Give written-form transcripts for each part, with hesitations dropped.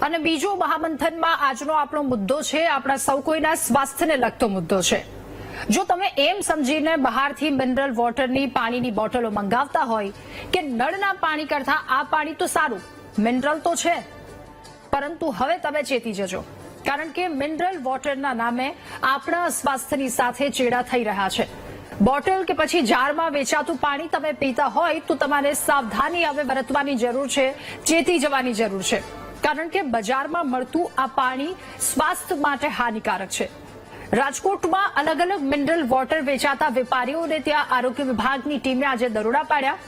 અને બીજો મહામંથનમાં આજનો આપણો મુદ્દો છે આપણા સૌ કોઈના સ્વાસ્થ્યને લગતો મુદ્દો છે। જો તમે એમ સમજીને બહારથી મિનરલ વોટરની પાણીની બોટલો મંગાવતા હોય કે નળના પાણી કરતા આ પાણી તો સારું, મિનરલ તો છે, પરંતુ હવે તમે ચેતી જજો, કારણ કે મિનરલ વોટરના નામે આપણા સ્વાસ્થ્યની સાથે ચેડા થઈ રહ્યા છે। બોટલ કે પછી જારમાં વેચાતું પાણી તમે પીતા હોય તો તમારે સાવધાની હવે બરતવાની જરૂર છે, ચેતી જવાની જરૂર છે, કારણ કે બજારમાં મળતું આ પાણી સ્વાસ્થ્ય માટે હાનિકારક છે। રાજકોટમાં અલગ અલગ મિનરલ વોટર વેચાતા વેપારીઓને ત્યાં આરોગ્ય વિભાગની ટીમે આજે દરોડા પાડ્યા।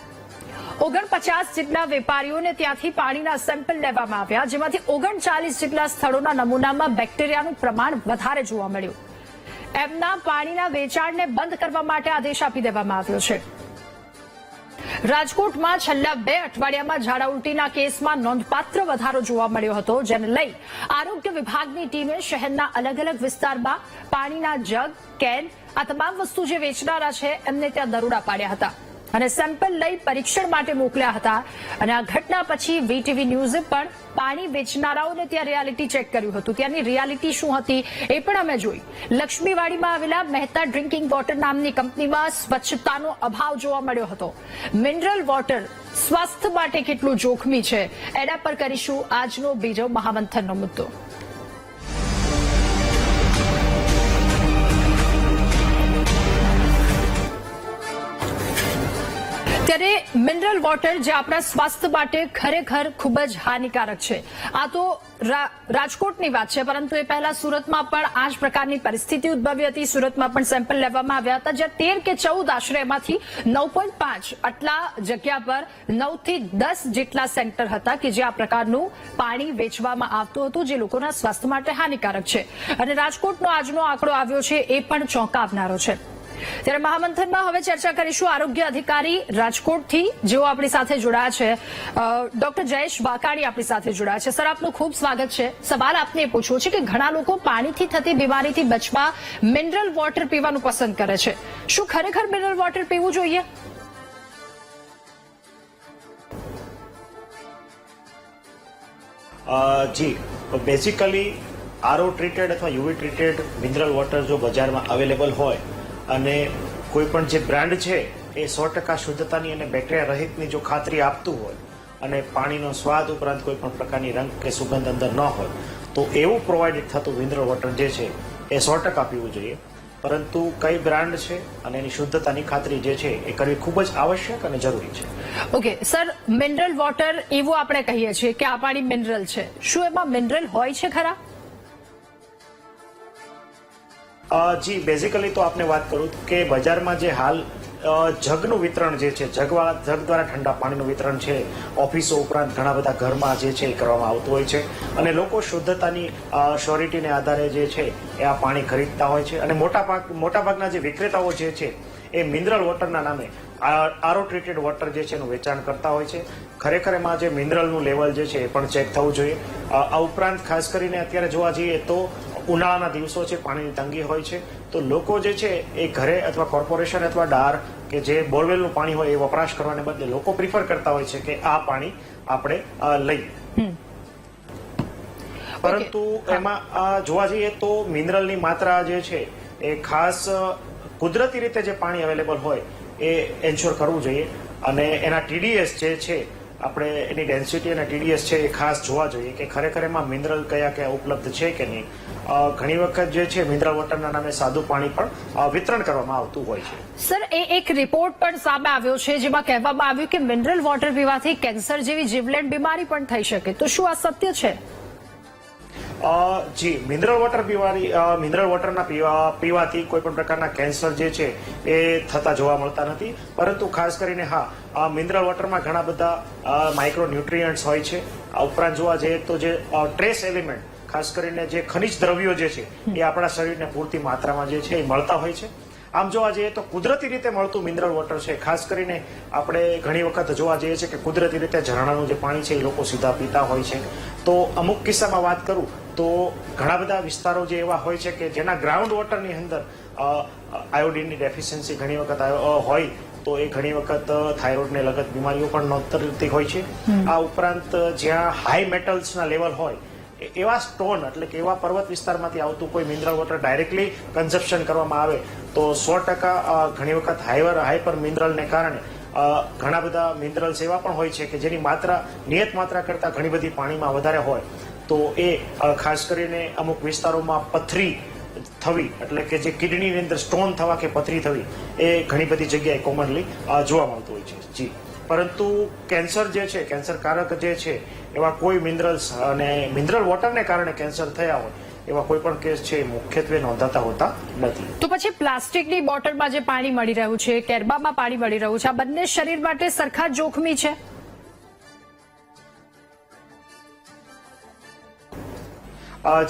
49 જેટલા વેપારીઓને ત્યાંથી પાણીના સેમ્પલ લેવામાં આવ્યા, જેમાંથી 39 જેટલા સ્થળોના નમૂનામાં બેક્ટેરિયાનું પ્રમાણ વધારે જોવા મળ્યું। એમના પાણીના વેચાણને બંધ કરવા માટે આદેશ આપી દેવામાં આવ્યો છે। રાજકોટમાં છેલ્લા 2 અઠવાડિયામાં ઝાડા ઉલટીના કેસમાં નોંધપાત્ર વધારો જોવા મળ્યો હતો, જેને લઈ આરોગ્ય વિભાગની ટીમે શહેરના અલગ અલગ વિસ્તારમાં પાણીના જગ, કેન આ તમામ વસ્તુ જે વેચનારા છે એમને ત્યાં દરોડા પાડ્યા હતા અને સેમ્પલ લઈ પરીક્ષણ માટે મોકલ્યા હતા। અને આ ઘટના પછી વીટીવી ન્યૂઝે પણ પાણી વેચનારાઓને ત્યાં રિયાલિટી ચેક કર્યું હતું। ત્યાંની રિયાલિટી શું હતી એ પણ અમે જોઈ। લક્ષ્મીવાડીમાં આવેલા મહેતા ડ્રિંકિંગ વોટર નામની કંપનીમાં સ્વચ્છતાનો અભાવ જોવા મળ્યો હતો। મિનરલ વોટર સ્વાસ્થ્ય માટે કેટલું જોખમી છે એના પર કરીશું આજનો બીજો મહામંથનનો મુદ્દો। ત્યારે મિનરલ વોટર જે આપણા સ્વાસ્થ્ય માટે ખરેખર ખૂબ જ હાનિકારક છે। આ તો રાજકોટની વાત છે, પરંતુ એ પહેલા સુરતમાં પણ આ જ પ્રકારની પરિસ્થિતિ ઉદ્ભવી હતી। સુરતમાં પણ સેમ્પલ લેવામાં આવ્યા હતા, જ્યાં 13 કે 14 આશરે એમાંથી 9.5 આટલા જગ્યા પર 9 થી 10 જેટલા સેન્ટર હતા કે જે આ પ્રકારનું પાણી વેચવામાં આવતું હતું, જે લોકોના સ્વાસ્થ્ય માટે હાનિકારક છે। અને રાજકોટનો આજનો આંકડો આવ્યો છે એ પણ ચોંકાવનારો છે। ત્યારે મહામંથનમાં હવે ચર્ચા કરીશું આરોગ્ય અધિકારી રાજકોટથી, જેઓ આપણી સાથે જોડાયા છે। ડોક્ટર જયેશ વાકાણી આપણી સાથે જોડાયા છે। સર, આપનું ખૂબ સ્વાગત છે। સવાલ આપને એ પૂછવો છે કે ઘણા લોકો પાણીથી થતી બીમારીથી બચવા મિનરલ વોટર પીવાનું પસંદ કરે છે, શું ખરેખર મિનરલ વોટર પીવું જોઈએ? જી, બેઝિકલી આરઓ ટ્રીટેડ અથવા યુવી ટ્રીટેડ મિનરલ વોટર જો બજારમાં અવેલેબલ હોય અને કોઈ પણ જે બ્રાન્ડ છે એ 100% શુદ્ધતાની અને બેક્ટેરિયા રહિતની જો ખાતરી આપતું હોય અને પાણીનો સ્વાદ ઉપરાંત કોઈ પણ પ્રકારની રંગ કે સુગંધ અંદર ન હોય તો એવું પ્રોવાઇડેડ થતું મિનરલ વોટર જે છે એ 100% પીવું જોઈએ। પરંતુ કઈ બ્રાન્ડ છે અને એની શુદ્ધતાની ખાતરી જે છે એ કરવી ખૂબ જ આવશ્યક અને જરૂરી છે। ઓકે સર, મિનરલ વોટર એવું આપણે કહીએ છીએ કે આ પાણી મિનરલ છે, શું એમાં મિનરલ હોય છે ખરા? જી, બેઝિકલી તો આપને વાત કરું કે બજારમાં જે હાલ જગનું વિતરણ જે છે, જગ દ્વારા ઠંડા પાણીનું વિતરણ છે, ઓફિસો ઉપરાંત ઘણા બધા ઘરમાં જે છે એ કરવામાં આવતું હોય છે અને લોકો શુદ્ધતાની શ્યોરિટીને આધારે જે છે એ આ પાણી ખરીદતા હોય છે। અને મોટાભાગના જે વિક્રેતાઓ જે છે એ મિનરલ વોટરના નામે આરઓ ટ્રીટેડ વોટર જે છે એનું વેચાણ કરતા હોય છે। ખરેખર એમાં જે મિનરલનું લેવલ જે છે એ પણ ચેક થવું જોઈએ। આ ઉપરાંત ખાસ કરીને અત્યારે જોવા જઈએ તો ઉનાળાના દિવસો છે, પાણીની તંગી હોય છે, તો લોકો જે છે એ ઘરે અથવા કોર્પોરેશન અથવા ડાર કે જે બોરવેલનું પાણી હોય એ વપરાશ કરવાને બદલે લોકો પ્રિફર કરતા હોય છે કે આ પાણી આપણે લઈએ। પરંતુ એમાં જોવા જઈએ તો મિનરલની માત્રા જે છે એ ખાસ કુદરતી રીતે જે પાણી અવેલેબલ હોય એ એન્શ્યોર કરવું જોઈએ અને એના ટીડીએસ જે છે આપણે એની ડેન્સિટી અને ટીડીએસ છે એ ખાસ જોવા જોઈએ કે ખરેખર એમાં મિનરલ કયા ઉપલબ્ધ છે કે નહીં। ઘણી વખત જે છે મિનરલ વોટરના નામે સાદું પાણી પણ વિતરણ કરવામાં આવતું હોય છે। સર, એક રિપોર્ટ પણ સામે આવ્યો છે જેમાં કહેવામાં આવ્યું કે મિનરલ વોટર પીવાથી કેન્સર જેવી જીવલેણ બીમારી પણ થઈ શકે, તો શું આ સત્ય છે? જી, મિનરલ વોટરના પીવાથી કોઈ પણ પ્રકારના કેન્સર જે છે એ થતા જોવા મળતા નથી, પરંતુ ખાસ કરીને હા, મિનરલ વોટરમાં ઘણા બધા માઇક્રો ન્યુટ્રિયન્ટ્સ હોય છે। આ ઉપરાંત જોવા જઈએ તો જે ટ્રેસ એલિમેન્ટ, ખાસ કરીને જે ખનિજ દ્રવ્યો જે છે એ આપણા શરીરને પૂરતી માત્રામાં જે છે એ મળતા હોય છે। આમ જોવા જઈએ તો કુદરતી રીતે મળતું મિનરલ વોટર છે, ખાસ કરીને આપણે ઘણી વખત જોવા જઈએ છીએ કે કુદરતી રીતે ઝરણાનું જે પાણી છે એ લોકો સીધા પીતા હોય છે। તો અમુક કિસ્સામાં વાત કરું તો ઘણા બધા વિસ્તારો જે એવા હોય છે કે જેના ગ્રાઉન્ડ વોટરની અંદર આયોડિનની ડેફિશિયન્સી ઘણી વખત હોય તો એ ઘણી વખત થાઇરોઇડને લગત બીમારીઓ પણ નોંધતી હોય છે। આ ઉપરાંત જ્યાં હાઈ મેટલ્સના લેવલ હોય એવા સ્ટોન એટલે કે એવા પર્વત વિસ્તારમાંથી આવતું કોઈ મિનરલ વોટર ડાયરેક્ટલી કન્ઝપ્શન કરવામાં આવે તો 100% ઘણી વખત હાઈપર મિનરલને કારણે ઘણા બધા મિનરલ્સ એવા પણ હોય છે કે જેની માત્રા નિયત માત્રા કરતાં ઘણી બધી પાણીમાં વધારે હોય તો એ ખાસ કરીને અમુક વિસ્તારોમાં પથરી થવી એટલે કે જે કિડનીની અંદર સ્ટોન થવા કે પથરી થવી એ ઘણી બધી જગ્યાએ કોમનલી જોવા મળતું હોય છે જી. પરંતુ કેન્સર જે છે, કેન્સરકારક જે છે એવા કોઈ મિનરલ્સ અને મિનરલ વોટરને કારણે કેન્સર થયા હોય એવા કોઈ પણ કેસ છે એ મુખ્યત્વે નોંધાતા હોતા નથી. તો પછી પ્લાસ્ટિકની બોટલમાં જે પાણી મળી રહ્યું છે, કેરબામાં પાણી મળી રહ્યું છે, આ બંને શરીર માટે સરખા જોખમી છે?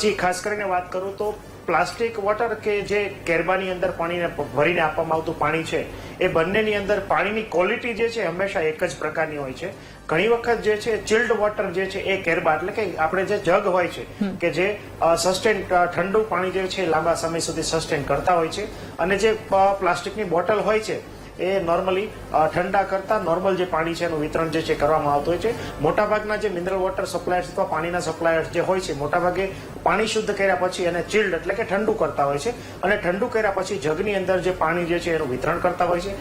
જી, ખાસ કરીને વાત કરું તો પ્લાસ્ટિક વોટર કે જે કેરબાની અંદર પાણીને ભરીને આપવામાં આવતું પાણી છે એ બંનેની અંદર પાણીની ક્વોલિટી જે છે હંમેશા એક જ પ્રકારની હોય છે. ઘણી વખત જે છે ચિલ્ડ વોટર જે છે એ કેરબા એટલે કે આપણે જે જગ હોય છે કે જે સસ્ટેન ઠંડુ પાણી જે છે લાંબા સમય સુધી સસ્ટેન કરતા હોય છે અને જે પ્લાસ્ટિકની બોટલ હોય છે એ નોર્મલી ઠંડા કરતા નોર્મલ જે પાણી છે એનું વિતરણ જે છે કરવામાં આવતું હોય છે. મોટાભાગના જે મિનરલ વોટર સપ્લાયર્સ અથવા પાણીના સપ્લાયર્સ જે હોય છે મોટાભાગે પાણી શુદ્ધ કર્યા પછી એને ચિલ્ડ એટલે કે ઠંડુ કરતા હોય છે અને ઠંડુ કર્યા પછી જગની અંદર જે પાણી જે છે એનું વિતરણ કરતા હોય છે.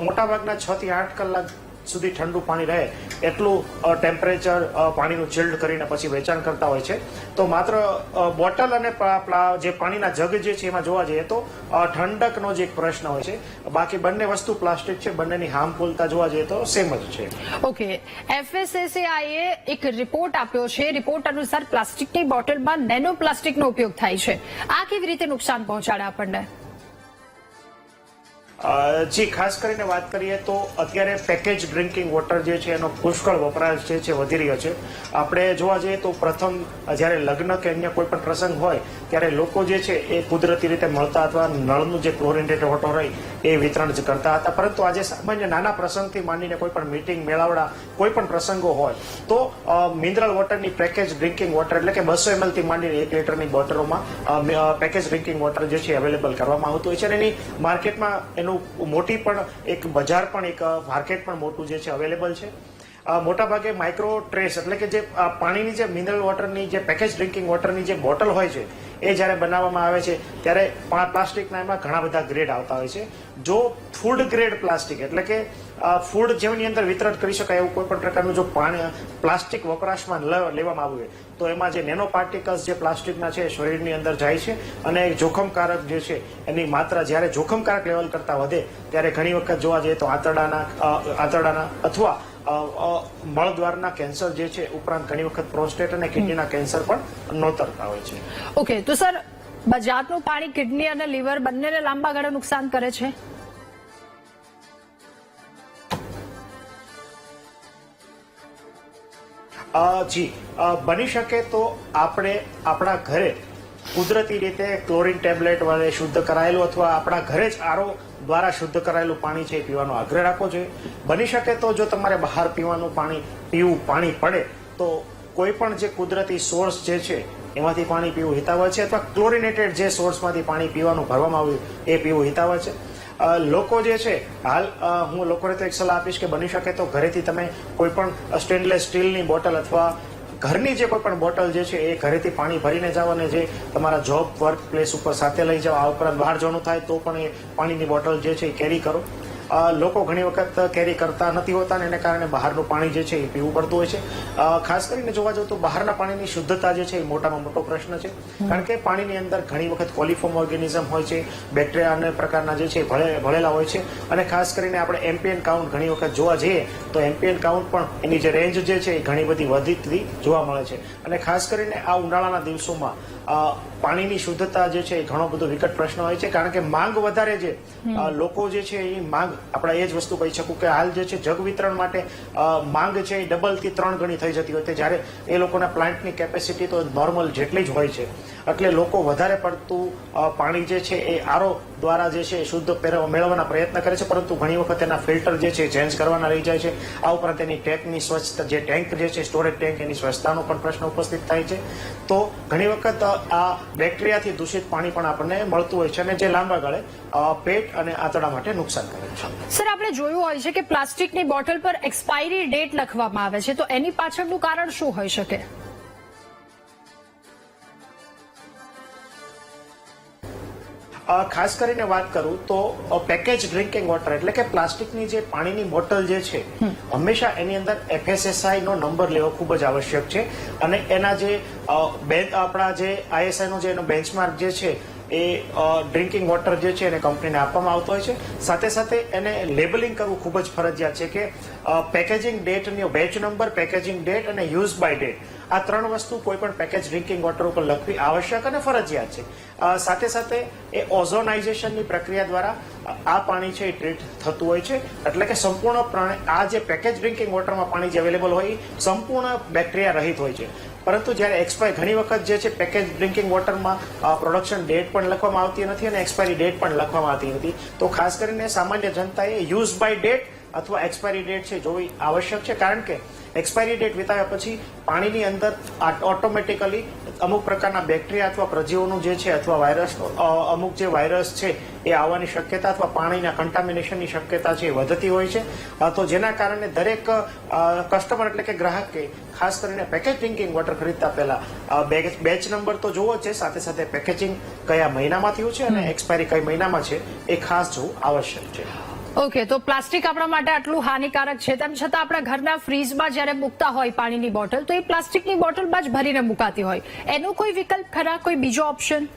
મોટાભાગના 6 થી 8 કલાક સુધી ઠંડુ પાણી રહે એટલું ટેમ્પરેચર પાણીનું ચિલ્ડ કરીને પછી વેચાણ કરતા હોય છે. તો માત્ર બોટલ અને જે પાણીના જગ જે છે એમાં જોવા જઈએ તો ઠંડકનો જે એક પ્રશ્ન હોય છે. બાકી બંને વસ્તુ પ્લાસ્ટિક છે, બંનેની હાર્મફુલતા જોવા જઈએ તો સેમ જ છે. ઓકે, FSSAI એ એક રિપોર્ટ આપ્યો છે. રિપોર્ટ અનુસાર પ્લાસ્ટિકની બોટલમાં નેનો પ્લાસ્ટિકનો ઉપયોગ થાય છે. આ કેવી રીતે નુકસાન પહોંચાડે આપણને? જી, ખાસ કરીને વાત કરીએ તો અત્યારે પેકેજ ડ્રિંકિંગ વોટર જે છે એનો પુષ્કળ વપરાશ જે છે વધી રહ્યો છે. આપણે જોવા જઈએ તો પ્રથમ જ્યારે લગ્ન કે અન્ય કોઈ પણ પ્રસંગ હોય ત્યારે લોકો જે છે એ કુદરતી રીતે મળતા અથવા નળનું જે ક્લોરિનેટેડ વોટર હોય એ વિતરણ જ કરતા હતા. પરંતુ આજે સામાન્ય નાના પ્રસંગથી માંડીને કોઈ પણ મીટિંગ, મેળાવડા, કોઈ પણ પ્રસંગો હોય તો મિનરલ વોટરની પેકેજ ડ્રિંકિંગ વોટર એટલે કે 200 ml થી માંડીને 1 લીટરની બોટલોમાં પેકેજ ડ્રિંકિંગ વોટર જે છે અવેલેબલ કરવામાં આવતું હોય છે અને એની માર્કેટમાં મોટી પણ એક બજાર પણ એક માર્કેટ પણ મોટું જે છે અવેલેબલ છે. મોટાભાગે માઇક્રો ટ્રેસ એટલે કે જે પાણીની જે મિનરલ વોટરની જે પેકેજ ડ્રિંકિંગ વોટરની જે બોટલ હોય છે એ જ્યારે બનાવવામાં આવે છે ત્યારે પ્લાસ્ટિકના એમાં ઘણા બધા ગ્રેડ આવતા હોય છે. જો ફૂડ ગ્રેડ પ્લાસ્ટિક એટલે કે ફૂડ જેની અંદર વિતરણ કરી શકાય એવું કોઈ પણ પ્રકારનું જો પ્લાસ્ટિક વપરાશમાં લેવામાં આવ્યું તો એમાં જે નેનો પાર્ટિકલ્સ જે પ્લાસ્ટિકના છે શરીરની અંદર જાય છે અને જોખમકારક જે છે એની માત્રા જ્યારે જોખમકારક લેવલ કરતા વધે ત્યારે ઘણી વખત જોવા જઈએ તો આંતરડાના અથવા મળદ્વારના કેન્સર જે છે ઉપરાંત ઘણી વખત પ્રોસ્ટેટ અને કિડનીના કેન્સર પણ નોતરતા હોય છે. ઓકે, તો સર બજારનું પાણી કિડની અને લીવર બંનેને લાંબા ગાળે નુકસાન કરે છે? જી, બની શકે તો આપણે આપણા ઘરે કુદરતી રીતે ક્લોરીન ટેબ્લેટ વડે શુદ્ધ કરાયેલું અથવા આપણા ઘરે જ આરો દ્વારા શુદ્ધ કરાયેલું પાણી છે પીવાનો આગ્રહ રાખવો જોઈએ. બની શકે તો જો તમારે બહાર પીવાનું પાણી પડે તો કોઈ પણ જે કુદરતી સોર્સ જે છે એમાંથી પાણી પીવું હિતાવહ છે અથવા ક્લોરિનેટેડ જે સોર્સમાંથી પાણી પીવાનું ભરવામાં આવ્યું એ પીવું હિતાવહ છે. લોકો જે છે હાલ હું લોકોને તો એક સલાહ આપીશ કે બની શકે તો ઘરેથી તમે કોઈ પણ સ્ટેનલેસ સ્ટીલની બોટલ અથવા ઘરની જે કોઈ પણ બોટલ જે છે એ ઘરેથી પાણી ભરીને જાઓ અને જે તમારા જોબ વર્ક પ્લેસ ઉપર સાથે લઈ જાઓ. આ ઉપરાંત બહાર જવાનું થાય તો પણ એ પાણીની બોટલ જે છે એ કેરી કરો. લોકો ઘણી વખત કેરી કરતા નથી હોતા અને એને કારણે બહારનું પાણી જે છે એ પીવું પડતું હોય છે. ખાસ કરીને જોવા જાવ તો બહારના પાણીની શુદ્ધતા જે છે એ મોટામાં મોટો પ્રશ્ન છે. કારણ કે પાણીની અંદર ઘણી વખત કોલિફોર્મ ઓર્ગેનિઝમ હોય છે, બેક્ટેરિયા અને પ્રકારના જે છે ભળેલા હોય છે અને ખાસ કરીને આપણે એમપીએન કાઉન્ટ ઘણી વખત જોવા જઈએ તો એમપીએન કાઉન્ટ પણ એની જે રેન્જ જે છે એ ઘણી બધી વધતી જોવા મળે છે. અને ખાસ કરીને આ ઉનાળાના દિવસોમાં પાણીની શુદ્ધતા જે છે એ ઘણો બધો વિકટ પ્રશ્ન હોય છે. કારણ કે માંગ વધારે છે, લોકો જે છે એ માંગ આપણે એ જ વસ્તુ કહી શકું કે હાલ જે છે જગ વિતરણ માટે માંગ છે એ 2 થી 3 ગણી થઈ જતી હોય છે જ્યારે એ લોકોના પ્લાન્ટની કેપેસિટી તો નોર્મલ જેટલી જ હોય છે. એટલે લોકો વધારે પડતું પાણી જે છે એ આરો દ્વારા જે છે શુદ્ધ મેળવવાના પ્રયત્ન કરે છે પરંતુ ઘણી વખત એના ફિલ્ટર જે છે ચેન્જ કરવાના રહી જાય છે. આ ઉપરાંત એની ટેન્કની સ્વચ્છતા જે ટેન્ક જે છે સ્ટોરેજ ટેન્ક એની સ્વચ્છતાનો પણ પ્રશ્ન ઉપસ્થિત થાય છે. તો ઘણી વખત આ બેક્ટેરિયાથી દૂષિત પાણી પણ આપણને મળતું હોય છે અને જે લાંબા ગાળે પેટ અને આંતરડા માટે નુકસાન કરે છે. સર, આપણે જોયું હોય છે કે પ્લાસ્ટિકની બોટલ પર એક્સપાયરી ડેટ લખવામાં આવે છે તો એની પાછળનું કારણ શું હોઈ શકે? ખાસ કરીને વાત કરું તો પેકેજ ડ્રિંકિંગ વોટર એટલે કે પ્લાસ્ટિકની જે પાણીની બોટલ જે છે હંમેશા એની અંદર FSSAI નો નંબર લેવો ખૂબ જ આવશ્યક છે અને એના જે આપણા જે ISI નો જે એનો બેન્ચમાર્ક જે છે એ ડ્રિંકિંગ વોટર જે છે એને કંપનીને આપવામાં આવતો હોય છે. સાથે સાથે એને લેબલિંગ કરવું ખૂબ જ ફરજિયાત છે કે પેકેજિંગ ડેટની બેચ નંબર, પેકેજિંગ ડેટ અને યુઝ બાય ડેટ આ ત્રણ વસ્તુ કોઈ પણ પેકેજ ડ્રિંકિંગ વોટર ઉપર લખવી આવશ્યક અને ફરજિયાત છે. સાથે સાથે એ ઓઝોનાઇઝેશનની પ્રક્રિયા દ્વારા આ પાણી છે એ ટ્રીટ થતું હોય છે એટલે કે સંપૂર્ણપણે આ જે પેકેજ ડ્રિંકિંગ વોટરમાં પાણી જે અવેલેબલ હોય એ સંપૂર્ણ બેક્ટેરિયા રહિત હોય છે. પરંતુ જ્યારે એક્સપાયર ઘણી વખત જે છે પેકેજ ડ્રિંકિંગ વોટરમાં પ્રોડક્શન ડેટ પણ લખવામાં આવતી નથી અને એક્સપાયરી ડેટ પણ લખવામાં આવતી નથી. તો ખાસ કરીને સામાન્ય જનતાએ યુઝ બાય ડેટ અથવા એક્સપાયરી ડેટ છે જોવી આવશ્યક છે, કારણ કે એક્સપાયરી ડેટ વિતાવ્યા પછી પાણીની અંદર ઓટોમેટિકલી અમુક પ્રકારના બેક્ટેરિયા અથવા પ્રજીવોનું જે છે અથવા વાયરસનો અમુક જે વાયરસ છે એ આવવાની શક્યતા અથવા પાણીના કન્ટામિનેશનની શક્યતા છે એ વધતી હોય છે. તો જેના કારણે દરેક કસ્ટમર એટલે કે ગ્રાહકે ખાસ કરીને પેકેજ ડ્રિંકિંગ વોટર ખરીદતા પહેલા બેચ નંબર તો જોવો છે, સાથે સાથે પેકેજિંગ કયા મહિનામાં થયું છે અને એક્સપાયરી કઈ મહિનામાં છે એ ખાસ જોવું આવશ્યક છે. ઓકે, તો પ્લાસ્ટિક આપણા માટે આટલું હાનિકારક છે તેમ છતાં આપણા ઘરના ફ્રીજમાં જ્યારે મૂકતા હોય પાણીની બોટલ તો એ પ્લાસ્ટિકની બોટલમાં જ ભરીને મુકાતી હોય, એનો કોઈ વિકલ્પ ખરા, કોઈ બીજો ઓપ્શન?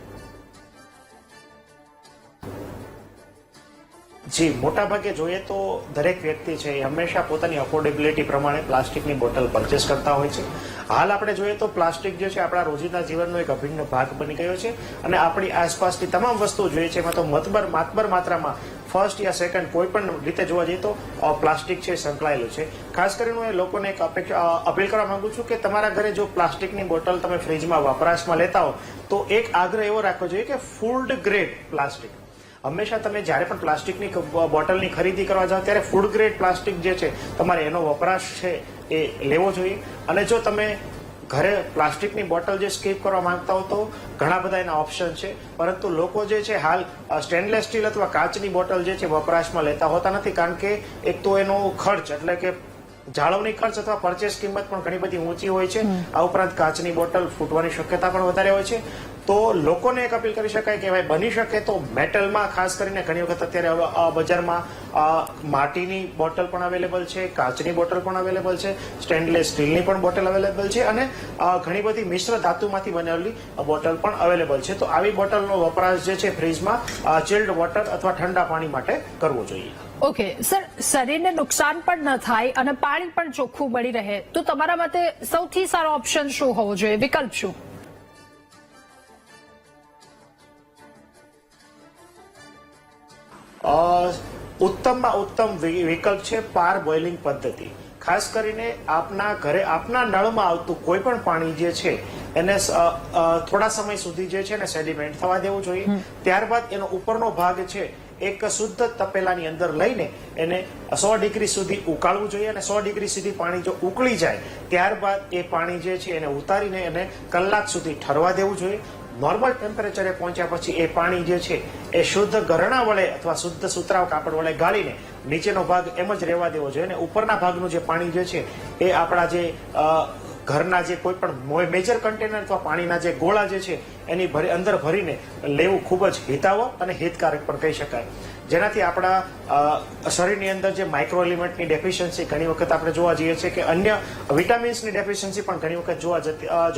જી, મોટાભાગે જોઈએ તો દરેક વ્યક્તિ છે એ હંમેશા પોતાની અફોર્ડેબિલિટી પ્રમાણે પ્લાસ્ટિકની બોટલ પરચેસ કરતા હોય છે. હાલ આપણે જોઈએ તો પ્લાસ્ટિક જે છે આપણા રોજિંદા જીવનનો એક અભિન્ન ભાગ બની ગયો છે અને આપણી આસપાસની તમામ વસ્તુઓ જોઈએ છે એમાં તો માતબર માત્રામાં ફર્સ્ટ યા સેકન્ડ કોઈ પણ રીતે જોવા જઈએ તો પ્લાસ્ટિક છે સંકળાયેલું છે. ખાસ કરીને હું એ લોકોને એક અપીલ કરવા માંગુ છું કે તમારા ઘરે જો પ્લાસ્ટિકની બોટલ તમે ફ્રીજમાં વપરાશમાં લેતા હો તો એક આગ્રહ એવો રાખવો જોઈએ કે ફૂડ ગ્રેડ પ્લાસ્ટિક હંમેશા તમે જ્યારે પણ પ્લાસ્ટિકની બોટલની ખરીદી કરવા જાઓ ત્યારે ફૂડ ગ્રેડ પ્લાસ્ટિક જે છે તમારે એનો વપરાશ છે એ લેવો જોઈએ. અને જો તમે ઘરે પ્લાસ્ટિકની બોટલ જે સ્કીપ કરવા માંગતા હો તો ઘણા બધા એના ઓપ્શન છે, પરંતુ લોકો જે છે હાલ સ્ટેનલેસ સ્ટીલ અથવા કાચની બોટલ જે છે વપરાશમાં લેતા હોતા નથી, કારણ કે એક તો એનો ખર્ચ એટલે કે જાળવણી ખર્ચ અથવા પરચેસ કિંમત પણ ઘણી બધી ઊંચી હોય છે. આ ઉપરાંત કાચની બોટલ ફૂટવાની શક્યતા પણ વધારે હોય છે. તો લોકોને એક અપીલ કરી શકાય કે ભાઈ બની શકે તો મેટલમાં ખાસ કરીને ઘણી વખત અત્યારે બજારમાં માટીની બોટલ પણ અવેલેબલ છે, કાચની બોટલ પણ અવેલેબલ છે, સ્ટેનલેસ સ્ટીલની પણ બોટલ અવેલેબલ છે અને ઘણી બધી મિશ્ર ધાતુમાંથી બનેલી બોટલ પણ અવેલેબલ છે. તો આવી બોટલનો વપરાશ જે છે ફ્રીજમાં ચિલ્ડ વોટર અથવા ઠંડા પાણી માટે કરવો જોઈએ. ઓકે સર, શરીરને નુકસાન પણ ન થાય અને પાણી પણ ચોખ્ખું મળી રહે તો તમારા મતે સૌથી સારો ઓપ્શન શું હોવો જોઈએ, વિકલ્પ શું? ઉત્તમમાં ઉત્તમ વિકલ્પ છે પાર બોઇલિંગ પદ્ધતિ. ખાસ કરીને આપના ઘરે આપના નળમાં આવતું કોઈ પણ પાણી જે છે એને થોડા સમય સુધી જે છે ને સેડિમેન્ટ થવા દેવું જોઈએ. ત્યારબાદ એનો ઉપરનો ભાગ છે એક શુદ્ધ તપેલાની અંદર લઈને એને 100 ડિગ્રી સુધી ઉકાળવું જોઈએ અને 100 ડિગ્રી સુધી પાણી જો ઉકળી જાય ત્યારબાદ એ પાણી જે છે એને ઉતારીને એને કલાક સુધી ઠરવા દેવું જોઈએ. નોર્મલ ટેમ્પરેચરે પહોંચ્યા પછી એ પાણી જે છે એ શુદ્ધ ગરણા વડે અથવા શુદ્ધ સુતરાવ કાપડ વડે ગાળીને નીચેનો ભાગ એમ જ રહેવા દેવો જોઈએ અને ઉપરના ભાગનું જે પાણી જે છે એ આપણા જે ઘરના જે કોઈ પણ મેજર કન્ટેનર અથવા પાણીના જે ગોળા જે છે એની અંદર ભરીને લેવું ખૂબ જ હિતાવહ અને હિતકારક પણ કહી શકાય. જેનાથી આપણા શરીરની અંદર જે માઇક્રો એલિમેન્ટની ડેફિશિયન્સી ઘણી વખત આપણે જોવા જઈએ છીએ કે અન્ય વિટામિન્સની ડેફિશિયન્સી પણ ઘણી વખત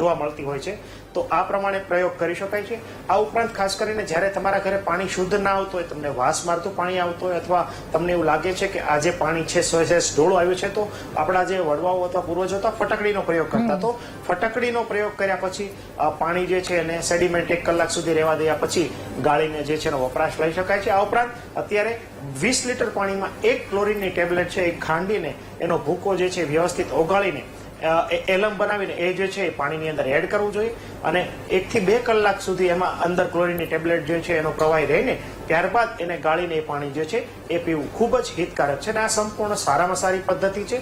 જોવા મળતી હોય છે. તો આ પ્રમાણે પ્રયોગ કરી શકાય છે. આ ઉપરાંત ખાસ કરીને જ્યારે તમારા ઘરે પાણી શુદ્ધ ના આવતું હોય, તમને વાસ મારતું પાણી આવતું હોય અથવા તમને એવું લાગે છે કે આ જે પાણી છે ઢોળું આવ્યું છે, તો આપણા જે વડવાઓ અથવા પૂર્વજો હતા ફટકડીનો પ્રયોગ કરતા, તો ફટકડીનો પ્રયોગ કર્યા પછી પાણી જે છે એને સેડિમેન્ટ 1 કલાક સુધી રહેવા દયા પછી ગાળીને જે છે એનો વપરાશ લઈ શકાય છે. આ ઉપરાંત અત્યારે 20 લીટર પાણીમાં 1 ક્લોરીનની ટેબ્લેટ છે એ ખાંડીને એનો ભૂકો જે છે વ્યવસ્થિત ઓગાળીને એલમ બનાવીને એ જે છે પાણીની અંદર એડ કરવું જોઈએ અને 1 થી 2 કલાક સુધી એમાં અંદર ક્લોરીનની ટેબ્લેટ જે છે એનો પ્રવાહી રહીને ત્યારબાદ એને ગાળીને એ પાણી જે છે એ પીવું ખૂબ જ હિતકારક છે અને આ સંપૂર્ણ સારામાં સારી પદ્ધતિ છે.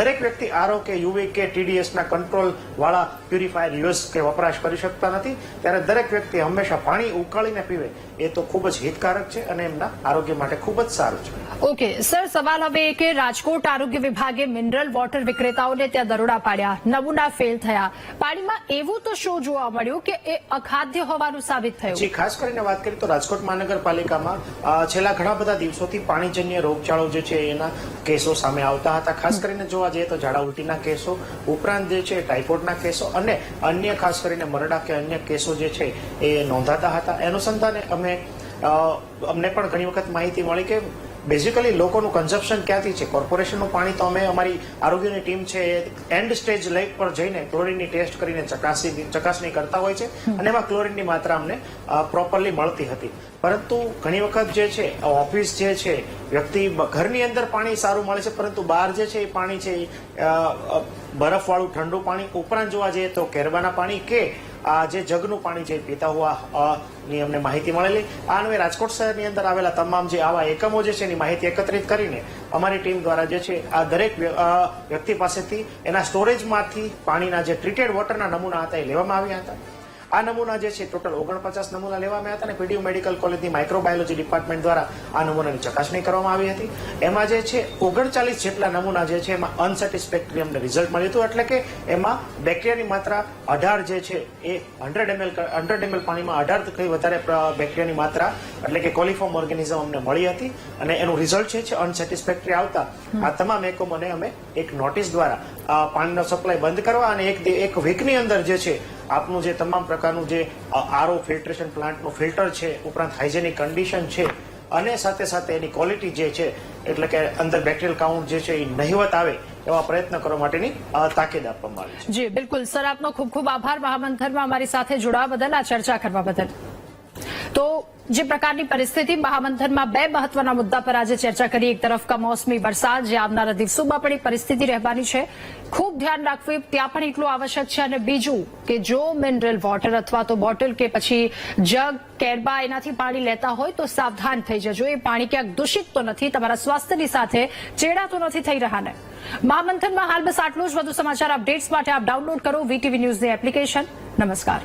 દરેક વ્યક્તિ આરઓ કે યુવી કે TDS ના કંટ્રોલ વાળા પ્યુરિફાયર યુઝ કે વપરાશ કરી શકતા નથી, ત્યારે દરેક વ્યક્તિ હંમેશા પાણી ઉકાળીને પીવે એ તો ખૂબ જ હિતકારક છે અને એમના આરોગ્ય માટે ખૂબ જ સારું છે. ઓકે સર, સવાલ હવે એ કે રાજકોટ આરોગ્ય વિભાગે મિનરલ વોટર વિક્રેતાઓને ત્યાં દરોડા પાડ્યા, નમૂના ફેલ થયા, પાણીમાં એવું તો શું જોવા મળ્યું કે એ અખાદ્ય હોવાનું સાબિત થયું? જી, ખાસ કરીને વાત કરીએ તો રાજકોટ મહાનગરપાલિકામાં છેલ્લા ઘણા બધા દિવસોથી પાણીજન્ય રોગચાળો જે છે એના કેસો સામે આવતા હતા. ખાસ કરીને જોવા જઈએ તો ઝાડા ઉલટીના કેસો ઉપરાંત જે છે ટાઇફોઇડના કેસો અને અન્ય ખાસ કરીને મરડા કે અન્ય કેસો જે છે એ નોંધાતા હતા. એ અનુસંધાને અમને પણ ઘણી વખત માહિતી મળી કે બેઝિકલી લોકોનું કન્ઝપ્શન ક્યાંથી છે. કોર્પોરેશનનું પાણી તો અમે અમારી આરોગ્યની ટીમ છે એ એન્ડ સ્ટેજ લેક પર જઈને ક્લોરીનની ટેસ્ટ કરીને ચકાસણી કરતા હોય છે અને એમાં ક્લોરીનની માત્રા અમને પ્રોપરલી મળતી હતી. પરંતુ ઘણી વખત જે છે ઓફિસ જે છે વ્યક્તિ ઘરની અંદર પાણી સારું મળે છે, પરંતુ બહાર જે છે એ પાણી છે બરફવાળું ઠંડુ પાણી, ઉપરાંત જોવા જઈએ તો કેરબાના પાણી કે આ જે જગનું પાણી છે પીતા હોવા ની અમને માહિતી મળેલી. આ અન્વયે રાજકોટ શહેરની અંદર આવેલા તમામ જે આવા એકમો જે છે એની માહિતી એકત્રિત કરીને અમારી ટીમ દ્વારા જે છે આ દરેક વ્યક્તિ પાસેથી એના સ્ટોરેજમાંથી પાણીના જે ટ્રીટેડ વોટરના નમૂના હતા એ લેવામાં આવ્યા હતા. આ નમૂના જે છે ટોટલ 49 નમૂના લેવામાં આવ્યા હતા અને પીડીયુ મેડિકલ કોલેજની માઇક્રોબાયોલોજી ડિપાર્ટમેન્ટ દ્વારા આ નમૂનાની ચકાસણી કરવામાં આવી હતી. એમાં જે છે 39 જેટલા નમૂના જે છે એમાં અનસેટિસ્ફેક્ટરી અમને રિઝલ્ટ મળ્યું હતું, એટલે કે એમાં બેક્ટેરિયાની માત્રા 18 જે છે એ 100 ml પાણીમાં 18 થી વધારે બેક્ટેરિયાની માત્રા એટલે કે કોલિફોર્મ ઓર્ગેનિઝમ અમને મળી હતી અને એનું રિઝલ્ટ છે અનસેટિસ્ફેક્ટરી આવતા આ તમામ એકમોને અમે એક નોટિસ દ્વારા પાણીનો સપ્લાય બંધ કરવા અને એક વીકની અંદર જે છે આપનું જે તમામ પ્રકારનું જે આરઓ ફિલ્ટરેશન પ્લાન્ટનું ફિલ્ટર છે, ઉપરાંત હાઇજેનિક કન્ડિશન છે અને સાથે સાથે એની ક્વોલિટી જે છે એટલે કે અંદર બેક્ટેરિયલ કાઉન્ટ જે છે એ નહિવત આવે એવા પ્રયત્ન કરવા માટેની તાકીદ આપવામાં આવી છે. જી બિલકુલ સર, આપનો ખૂબ ખૂબ આભાર મહામંથનમાં અમારી સાથે જોડાવા બદલ, આ ચર્ચા કરવા બદલ. તો જે પ્રકારની પરિસ્થિતિ મહામંથનમાં બે મહત્વના મુદ્દા પર આજે ચર્ચા કરી. એક તરફ કમોસમી વરસાદ જે આવનારા દિવસોમાં પણ પરિસ્થિતિ રહેવાની છે, ખૂબ ધ્યાન રાખવું ત્યાં પણ એટલું આવશ્યક છે. અને બીજું કે જો મિનરલ વોટર અથવા તો બોટલ કે પછી જગ કેરબા એનાથી પાણી લેતા હોય તો સાવધાન થઈ જજો. એ પાણી ક્યાંક દૂષિત તો નથી, તમારા સ્વાસ્થ્યની સાથે ચેડા તો નથી થઈ રહ્યા ને. મહામંથનમાં હાલ બસ આટલું જ. વધુ સમાચાર અપડેટ્સ માટે આપ ડાઉનલોડ કરો VTV ન્યૂઝની એપ્લિકેશન. નમસ્કાર.